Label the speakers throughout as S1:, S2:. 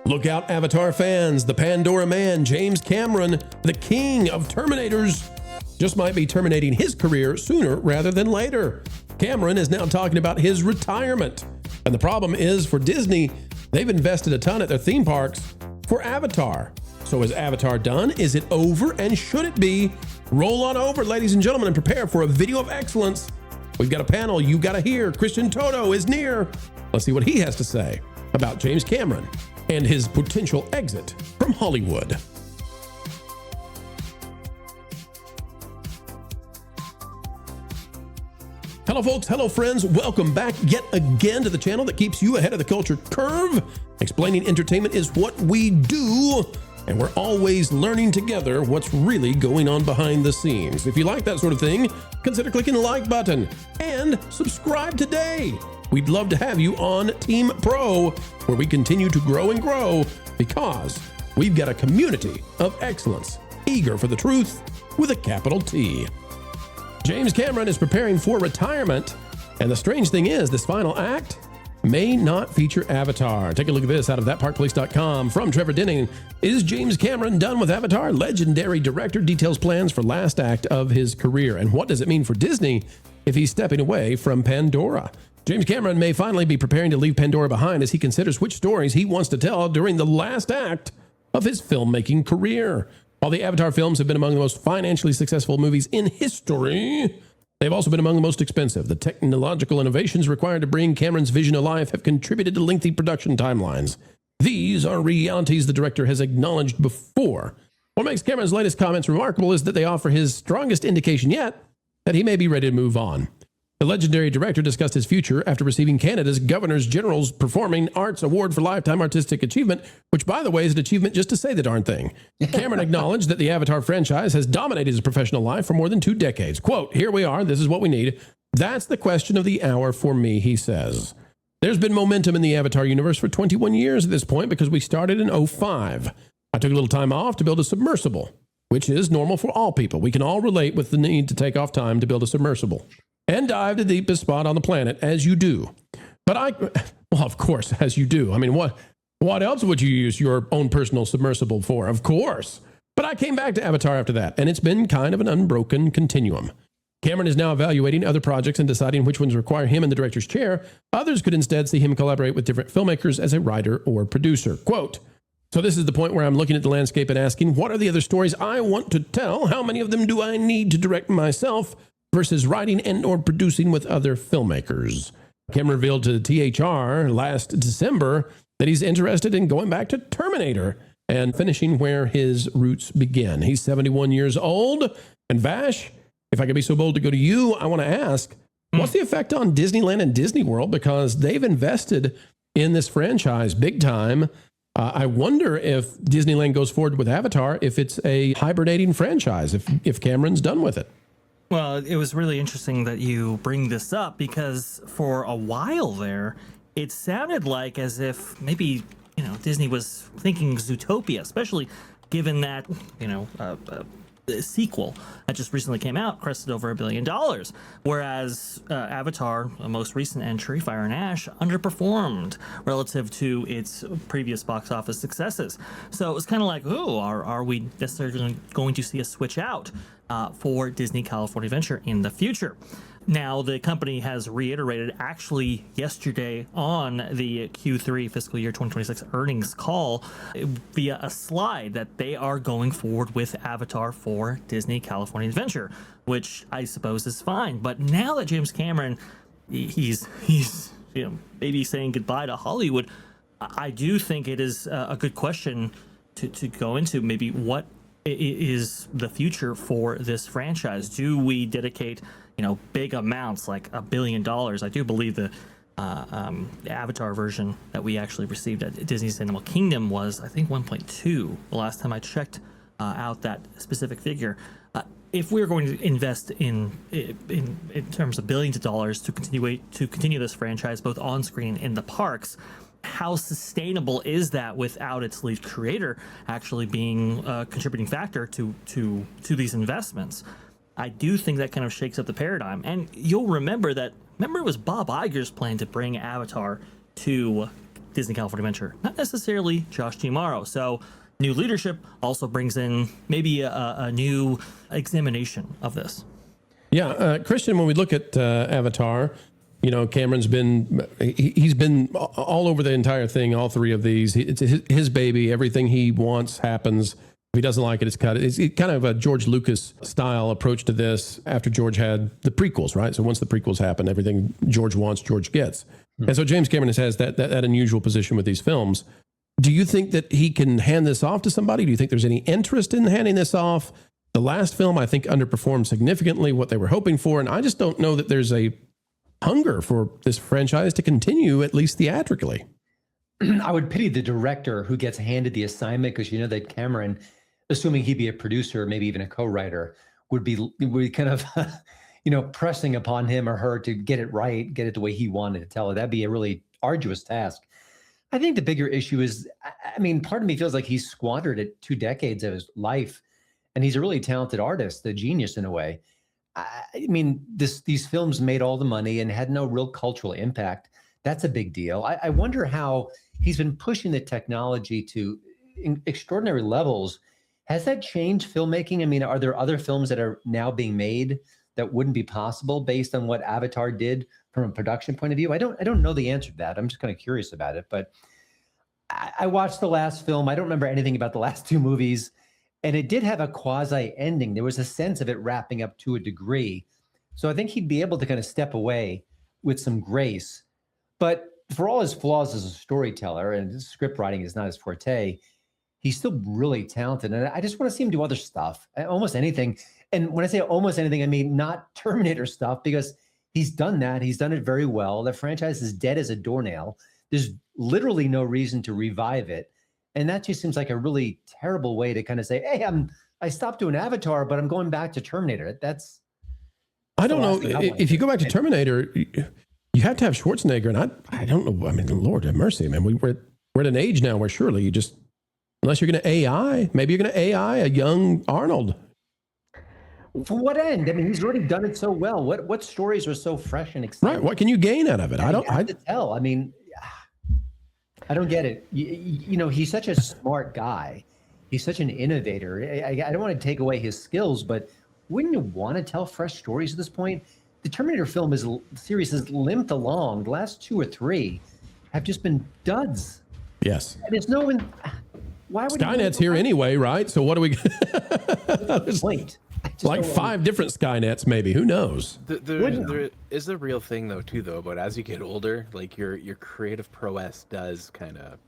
S1: Look out, Avatar fans. The Pandora man, James Cameron, the king of Terminators, just might be terminating his career sooner rather than later. Cameron is now talking about his retirement. And the problem is, for Disney, they've invested a ton at their theme parks for Avatar. So is Avatar done? Is it over? And should it be? Roll on over, ladies and gentlemen, and prepare for a video of excellence. We've got a panel you gotta hear. Christian Toto is near. Let's see what he has to say about James Cameron and his potential exit from Hollywood. Hello folks, hello friends, welcome back yet again to the channel that keeps you ahead of the culture curve. Explaining entertainment is what we do, and we're always learning together what's really going on behind the scenes. If you like that sort of thing, consider clicking the like button and subscribe today. We'd love to have you on Team Pro, where we continue to grow and grow because we've got a community of excellence, eager for the truth with a capital T. James Cameron is preparing for retirement, and the strange thing is, this final act may not feature Avatar. Take a look at this out of thatparkplace.com from Trevor Denning. Is James Cameron done with Avatar? Legendary director details plans for last act of his career. And what does it mean for Disney if he's stepping away from Pandora? James Cameron may finally be preparing to leave Pandora behind as he considers which stories he wants to tell during the last act of his filmmaking career. While the Avatar films have been among the most financially successful movies in history, they've also been among the most expensive. The technological innovations required to bring Cameron's vision to life have contributed to lengthy production timelines. These are realities the director has acknowledged before. What makes Cameron's latest comments remarkable is that they offer his strongest indication yet that he may be ready to move on. The legendary director discussed his future after receiving Canada's Governors General's Performing Arts Award for Lifetime Artistic Achievement, which, by the way, is an achievement just to say the darn thing. Cameron acknowledged that the Avatar franchise has dominated his professional life for more than 2 decades. Quote, "Here we are. This is what we need. That's the question of the hour for me," he says. There's been momentum in the Avatar universe for 21 years at this point because we started in 2005. I took a little time off to build a submersible, which is normal for all people. We can all relate with the need to take off time to build a submersible and dive to the deepest spot on the planet, as you do. Well, of course, as you do. I mean, what else would you use your own personal submersible for? Of course. But I came back to Avatar after that, and it's been kind of an unbroken continuum. Cameron is now evaluating other projects and deciding which ones require him in the director's chair. Others could instead see him collaborate with different filmmakers as a writer or producer. Quote, "So this is the point where I'm looking at the landscape and asking, what are the other stories I want to tell? How many of them do I need to direct myself versus writing and or producing with other filmmakers?" Cameron revealed to THR last December that he's interested in going back to Terminator and finishing where his roots begin. He's 71 years old. And Vash, if I could be so bold to go to you, I want to ask, what's the effect on Disneyland and Disney World? Because they've invested in this franchise big time. I wonder if Disneyland goes forward with Avatar, if it's a hibernating franchise, if Cameron's done with it.
S2: Well, it was really interesting that you bring this up because for a while there, it sounded like as if maybe, Disney was thinking Zootopia, especially given that, the sequel that just recently came out crested over $1 billion, whereas Avatar, a most recent entry, Fire and Ash, underperformed relative to its previous box office successes. So it was kind of like, are we necessarily going to see a switch out for Disney California Adventure in the future? Now, the company has reiterated actually yesterday on the Q3 fiscal year 2026 earnings call via a slide that they are going forward with Avatar for Disney California Adventure, which I suppose is fine. But now that James Cameron, he's maybe saying goodbye to Hollywood, I do think it is a good question to go into. Maybe what is the future for this franchise? Do we dedicate big amounts like $1 billion? I do believe the Avatar version that we actually received at Disney's Animal Kingdom was, I think, 1.2 the last time I checked out that specific figure. If we're going to invest in terms of billions of dollars to continue this franchise both on screen and in the parks, how sustainable is that without its lead creator actually being a contributing factor to these investments? I do think that kind of shakes up the paradigm. And you'll remember it was Bob Iger's plan to bring Avatar to Disney California Adventure, not necessarily Josh D'Amaro. So new leadership also brings in maybe a new examination of this.
S1: Yeah, Christian, when we look at Avatar, you know, Cameron's he's been all over the entire thing, all three of these. It's his baby. Everything he wants happens. If he doesn't like it, it's cut. It's kind of a George Lucas style approach to this after George had the prequels, right? So once the prequels happen, everything George wants, George gets. And so James Cameron has that unusual position with these films. Do you think that he can hand this off to somebody? Do you think there's any interest in handing this off? The last film, I think, underperformed significantly what they were hoping for. And I just don't know that there's a hunger for this franchise to continue, at least theatrically.
S3: I would pity the director who gets handed the assignment, because you know that Cameron, assuming he'd be a producer, maybe even a co-writer, would be kind of, pressing upon him or her to get it right, get it the way he wanted to tell it. That'd be a really arduous task. I think the bigger issue is, I mean, part of me feels like he's squandered 2 decades of his life, and he's a really talented artist, a genius in a way. I mean, these films made all the money and had no real cultural impact. That's a big deal. I wonder how he's been pushing the technology to extraordinary levels. Has that changed filmmaking? I mean, are there other films that are now being made that wouldn't be possible based on what Avatar did from a production point of view? I don't know the answer to that. I'm just kind of curious about it. But I watched the last film. I don't remember anything about the last 2 movies. And it did have a quasi ending. There was a sense of it wrapping up to a degree. So I think he'd be able to kind of step away with some grace. But for all his flaws as a storyteller, and his script writing is not his forte, he's still really talented. And I just want to see him do other stuff, almost anything. And when I say almost anything, I mean not Terminator stuff, because he's done that. He's done it very well. The franchise is dead as a doornail. There's literally no reason to revive it. And that just seems like a really terrible way to kind of say, hey, I stopped doing Avatar, but I'm going back to Terminator.
S1: I don't know. If you go back to Terminator, you have to have Schwarzenegger. And I don't know. I mean, Lord have mercy, man. We're at an age now where surely you just, unless you're going to AI, maybe you're going to AI a young Arnold.
S3: For what end? I mean, he's already done it so well. What stories are so fresh and exciting?
S1: Right. What can you gain out of it? I
S3: have to tell. I mean, I don't get it. You know, he's such a smart guy. He's such an innovator. I don't want to take away his skills, but wouldn't you want to tell fresh stories at this point? The Terminator series has limped along. The last 2 or 3 have just been duds.
S1: Yes.
S3: And there's no one. Why would
S1: Skynet's here anyway, right? So what do we?
S3: Wait.
S1: Like 5 different Skynets, maybe. Who knows?
S4: There is a real thing though, but as you get older, like your creative prowess does kind of.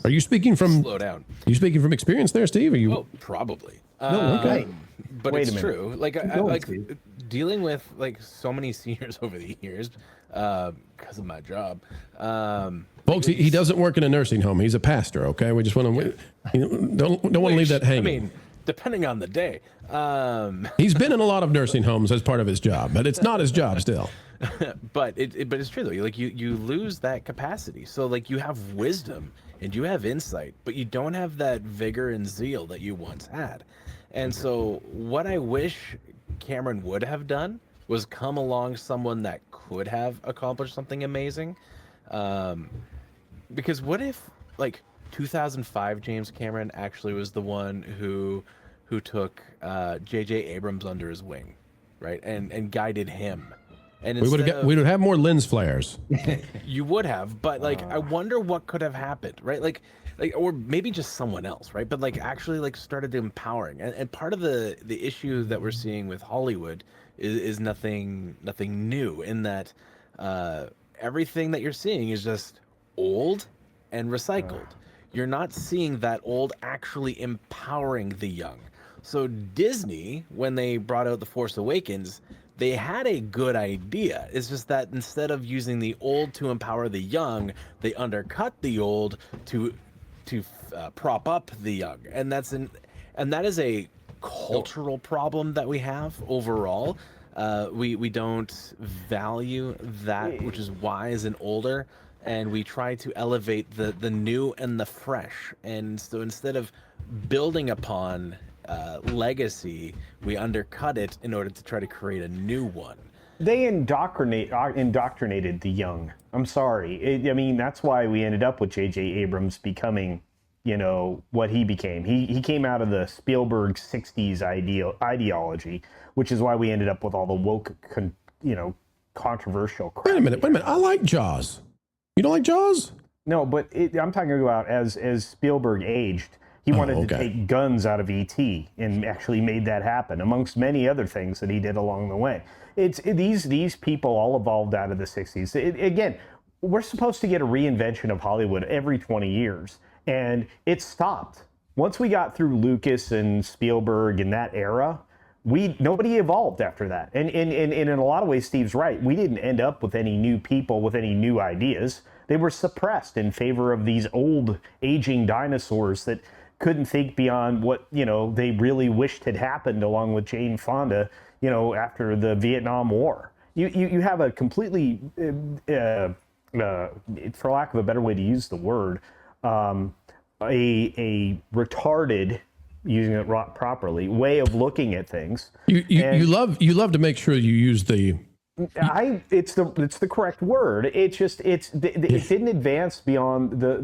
S1: Are you speaking from
S4: slow down?
S1: Are you speaking from experience there, Steve? Are you?
S4: Oh, probably.
S1: No, okay.
S4: But
S5: Wait
S4: it's
S5: a
S4: true. Like dealing with like so many seniors over the years, because of my job.
S1: Folks, he doesn't work in a nursing home. He's a pastor. Okay, we just want to don't want to leave that hanging.
S4: I mean, depending on the day.
S1: He's been in a lot of nursing homes as part of his job, but it's not his job still.
S4: but it's true though. Like you lose that capacity. So like you have wisdom and you have insight, but you don't have that vigor and zeal that you once had. And so what I wish Cameron would have done was come along someone that could have accomplished something amazing. Because what if like 2005 James Cameron actually was the one who took J.J. Abrams under his wing, right, and guided him, and we
S1: would have more lens flares.
S4: You would have, but like I wonder what could have happened, right? Like, or maybe just someone else, right? But like actually like started empowering, and part of the issue that we're seeing with Hollywood is nothing new in that everything that you're seeing is just old and recycled. You're not seeing that old actually empowering the young. So Disney, when they brought out The Force Awakens, they had a good idea. It's just that instead of using the old to empower the young, they undercut the old to prop up the young, and that is a cultural problem that we have overall. We don't value that which is wise and older, and we try to elevate the new and the fresh. And so instead of building upon legacy, we undercut it in order to try to create a new one.
S5: They indoctrinated the young. I'm sorry. I mean, that's why we ended up with J.J. Abrams becoming, what he became. He came out of the Spielberg 60s ideology, which is why we ended up with all the woke, controversial crap.
S1: Wait a minute. I like Jaws. You don't like Jaws?
S5: No, but I'm talking about as Spielberg aged. He wanted to take guns out of E.T. and actually made that happen, amongst many other things that he did along the way. These people all evolved out of the 60s. Again, we're supposed to get a reinvention of Hollywood every 20 years, and it stopped. Once we got through Lucas and Spielberg in that era, nobody evolved after that. And in a lot of ways, Steve's right. We didn't end up with any new people with any new ideas. They were suppressed in favor of these old, aging dinosaurs that couldn't think beyond what, they really wished had happened, along with Jane Fonda, after the Vietnam War. You have a completely, for lack of a better way to use the word, a retarded, using it properly, way of looking at things.
S1: You love to make sure you use the.
S5: It's the correct word. It's just it didn't advance beyond the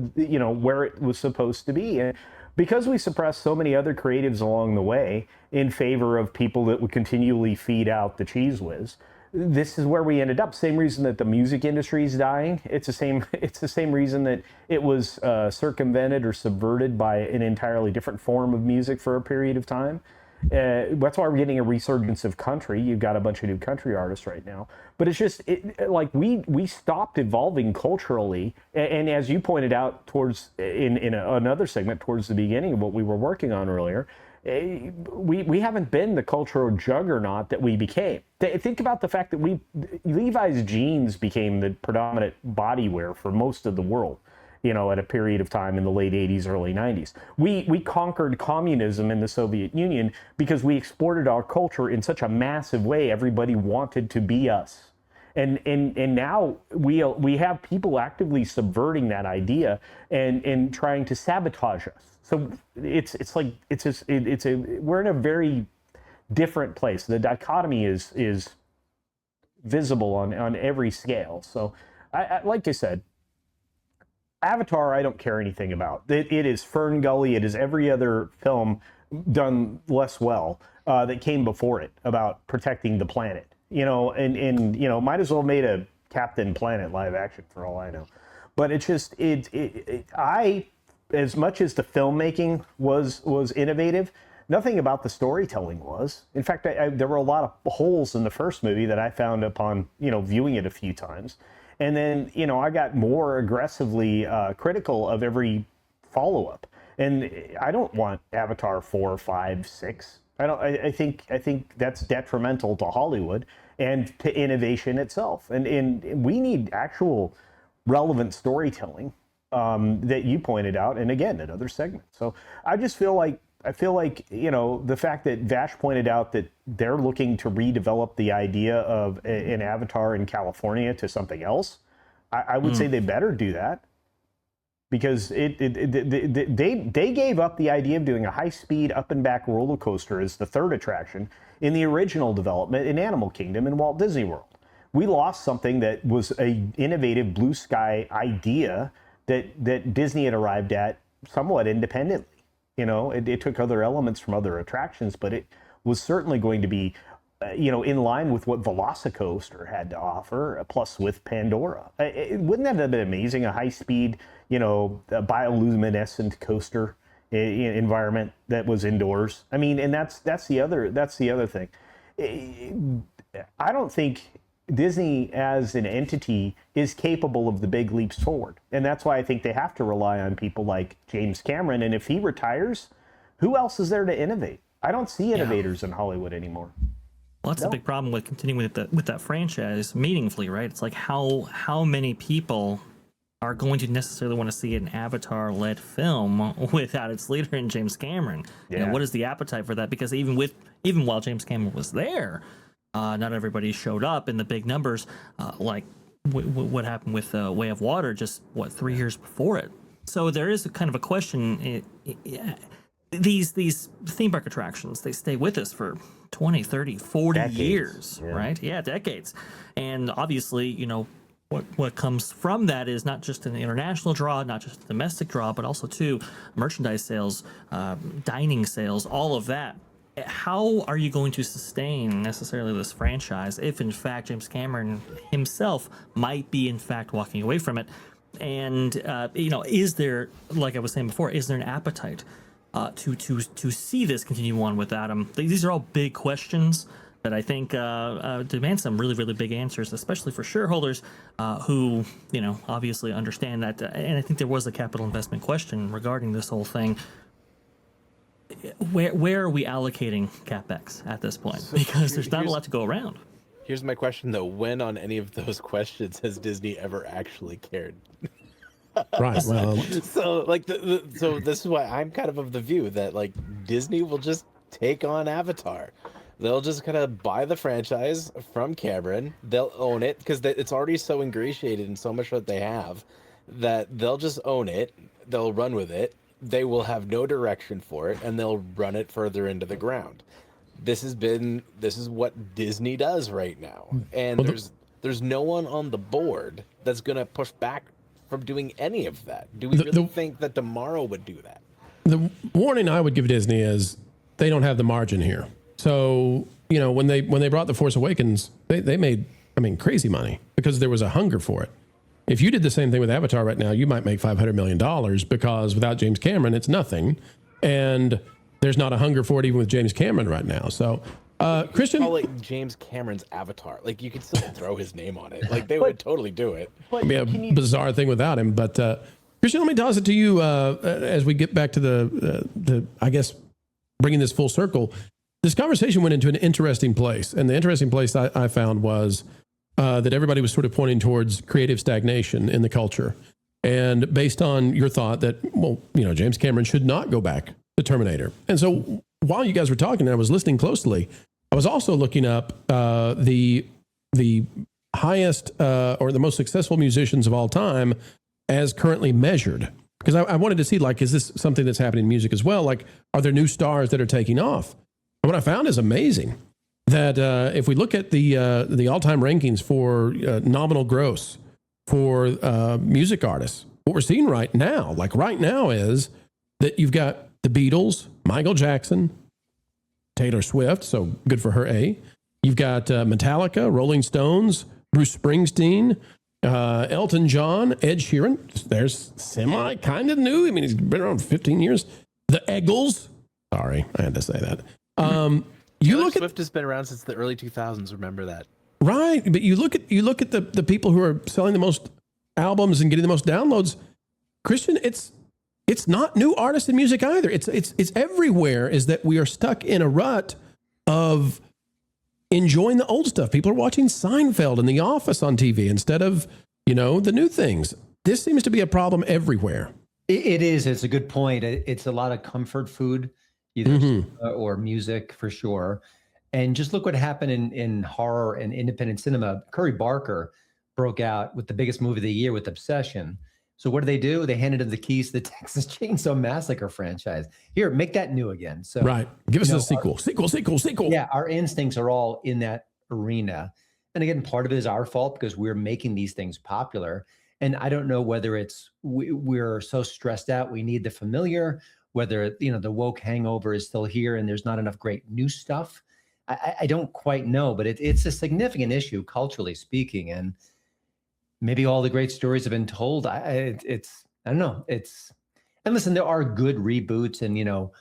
S5: where it was supposed to be, and because we suppressed so many other creatives along the way in favor of people that would continually feed out the cheese whiz, this is where we ended up. Same reason that the music industry is dying. It's the same reason that it was circumvented or subverted by an entirely different form of music for a period of time. That's why we're getting a resurgence of country. You've got a bunch of new country artists right now, but it's just like we stopped evolving culturally. And as you pointed out towards in another segment towards the beginning of what we were working on earlier, we haven't been the cultural juggernaut that we became. Think about the fact that Levi's jeans became the predominant body wear for most of the world. At a period of time in the late 80s, early 90s. We conquered communism in the Soviet Union because we exported our culture in such a massive way. Everybody wanted to be us. And now we have people actively subverting that idea and trying to sabotage us. So we're in a very different place. The dichotomy is visible on every scale. So I like I said, Avatar, I don't care anything about. It is Fern Gully. It is every other film done less well that came before it about protecting the planet. Might as well made a Captain Planet live action for all I know. But it's just as much as the filmmaking was innovative, nothing about the storytelling was. In fact, there were a lot of holes in the first movie that I found upon viewing it a few times. And then, I got more aggressively critical of every follow-up. And I don't want Avatar 4, 5, 6. I think that's detrimental to Hollywood and to innovation itself. And we need actual relevant storytelling that you pointed out. And again, another segment. So I just feel like the fact that Vash pointed out that they're looking to redevelop the idea of an Avatar in California to something else, I would say they better do that, because they gave up the idea of doing a high-speed up and back roller coaster as the third attraction in the original development in Animal Kingdom in Walt Disney World. We lost something that was an innovative blue sky idea that Disney had arrived at somewhat independently. It took other elements from other attractions, but it was certainly going to be, in line with what Velocicoaster had to offer, plus with Pandora. Wouldn't that have been amazing? A high-speed, a bioluminescent coaster environment that was indoors. I mean, and that's the other thing. I don't think Disney as an entity is capable of the big leaps forward. And that's why I think they have to rely on people like James Cameron. And if he retires, who else is there to innovate? I don't see innovators in Hollywood anymore.
S2: Well, that's a big problem with continuing with that franchise meaningfully, right? It's like how many people are going to necessarily want to see an Avatar-led film without its leader in James Cameron?
S5: Yeah.
S2: What is the appetite for that? Because even while James Cameron was there, not everybody showed up in the big numbers, like what happened with Way of Water just 3 years before it. So there is a kind of a question. these theme park attractions, they stay with us for 20, 30, 40
S5: Decades.
S2: years,
S5: Yeah.
S2: right? Yeah, decades. And obviously, you know, what comes from that is not just an international draw, not just a domestic draw, but also too merchandise sales, dining sales, all of that. How are you going to sustain necessarily this franchise if in fact James Cameron himself might be in fact walking away from it? And you know, is there, like I was saying before, is there an appetite to see this continue on without him? These are all big questions that I think demand some really, really big answers, especially for shareholders who, you know, obviously understand that. And I think there was a capital investment question regarding this whole thing. Where are we allocating CapEx at this point? Because there's not a lot to go around.
S4: Here's my question though: when on any of those questions has Disney ever actually cared?
S1: Right. Well,
S4: So like, so this is why I'm kind of the view that like Disney will just take on Avatar. They'll just kind of buy the franchise from Cameron. They'll own it because it's already so ingratiated in so much what they have that they'll just own it. They'll run with it. They will have no direction for it, and they'll run it further into the ground. This is what Disney does right now, and there's no one on the board that's gonna push back from doing any of that. Do we really think that tomorrow would do that?
S1: the warning I would give Disney is they don't have the margin here. So, you know, when they brought The Force Awakens, they made, I mean, crazy money because there was a hunger for it. If you did the same thing with Avatar right now, you might make $500 million because without James Cameron, it's nothing. And there's not a hunger for it even with James Cameron right now. So, Christian,
S4: call it James Cameron's Avatar. Like, you could still throw his name on it. Like, they would totally do it.
S1: it'd be a bizarre thing without him. But Christian, let me toss it to you as we get back to the I guess, bringing this full circle. This conversation went into an interesting place. And the interesting place I found was that everybody was sort of pointing towards creative stagnation in the culture. And based on your thought that, well, you know, James Cameron should not go back to Terminator. And so while you guys were talking and I was listening closely, I was also looking up the highest or the most successful musicians of all time as currently measured. Because I wanted to see, like, is this something that's happening in music as well? Like, are there new stars that are taking off? And what I found is amazing. That if we look at the all-time rankings for nominal gross for music artists, what we're seeing right now is that you've got the Beatles, Michael Jackson, Taylor Swift, so good for her, A. You've got Metallica, Rolling Stones, Bruce Springsteen, Elton John, Ed Sheeran. There's semi kind of new. I mean, he's been around 15 years. The Eagles. Sorry, I had to say that.
S4: Swift has been around since the early 2000s. Remember that,
S1: right? But you look at the people who are selling the most albums and getting the most downloads. Christian, it's not new artists in music either. It's everywhere. Is that we are stuck in a rut of enjoying the old stuff. People are watching Seinfeld and The Office on TV instead of, you know, the new things. This seems to be a problem everywhere.
S3: It is. It's a good point. It's a lot of comfort food, either cinema or music for sure. And just look what happened in horror and independent cinema. Curry Barker broke out with the biggest movie of the year with Obsession. So what do? They handed him the keys to the Texas Chainsaw Massacre franchise. Here, make that new again. So
S1: right. Give us a sequel. Sequel.
S3: Yeah, our instincts are all in that arena. And again, part of it is our fault because we're making these things popular. And I don't know whether it's we're so stressed out we need the familiar, whether, you know, the woke hangover is still here and there's not enough great new stuff. I don't quite know, but it's a significant issue culturally speaking. And maybe all the great stories have been told. I don't know. And listen, there are good reboots, and, you know,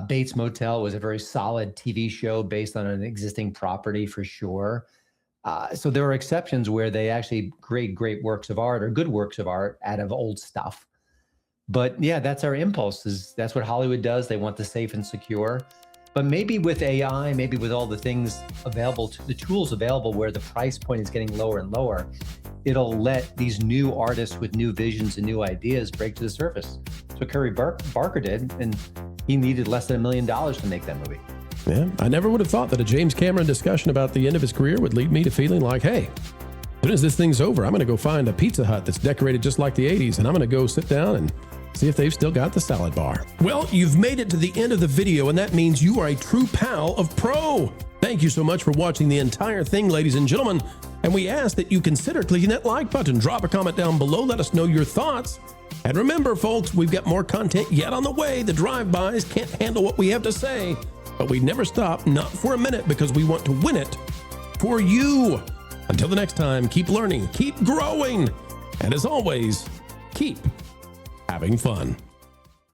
S3: Bates Motel was a very solid TV show based on an existing property for sure. So there are exceptions where they actually create great works of art or good works of art out of old stuff. But yeah, that's our impulse. That's what Hollywood does. They want the safe and secure. But maybe with AI, maybe with all the things available, the tools available where the price point is getting lower and lower, it'll let these new artists with new visions and new ideas break to the surface. That's what Curry Barker did, and he needed less than $1 million to make that movie.
S1: Yeah, I never would have thought that a James Cameron discussion about the end of his career would lead me to feeling like, hey, as soon as this thing's over, I'm going to go find a Pizza Hut that's decorated just like the 80s, and I'm going to go sit down and See if they've still got the salad bar. Well, you've made it to the end of the video, and that means you are a true pal of Pro. Thank you so much for watching the entire thing, ladies and gentlemen. And we ask that you consider clicking that like button. Drop a comment down below. Let us know your thoughts. And remember, folks, we've got more content yet on the way. The drive-bys can't handle what we have to say, but we never stop, not for a minute, because we want to win it for you. Until the next time, keep learning, keep growing, and as always, keep having fun.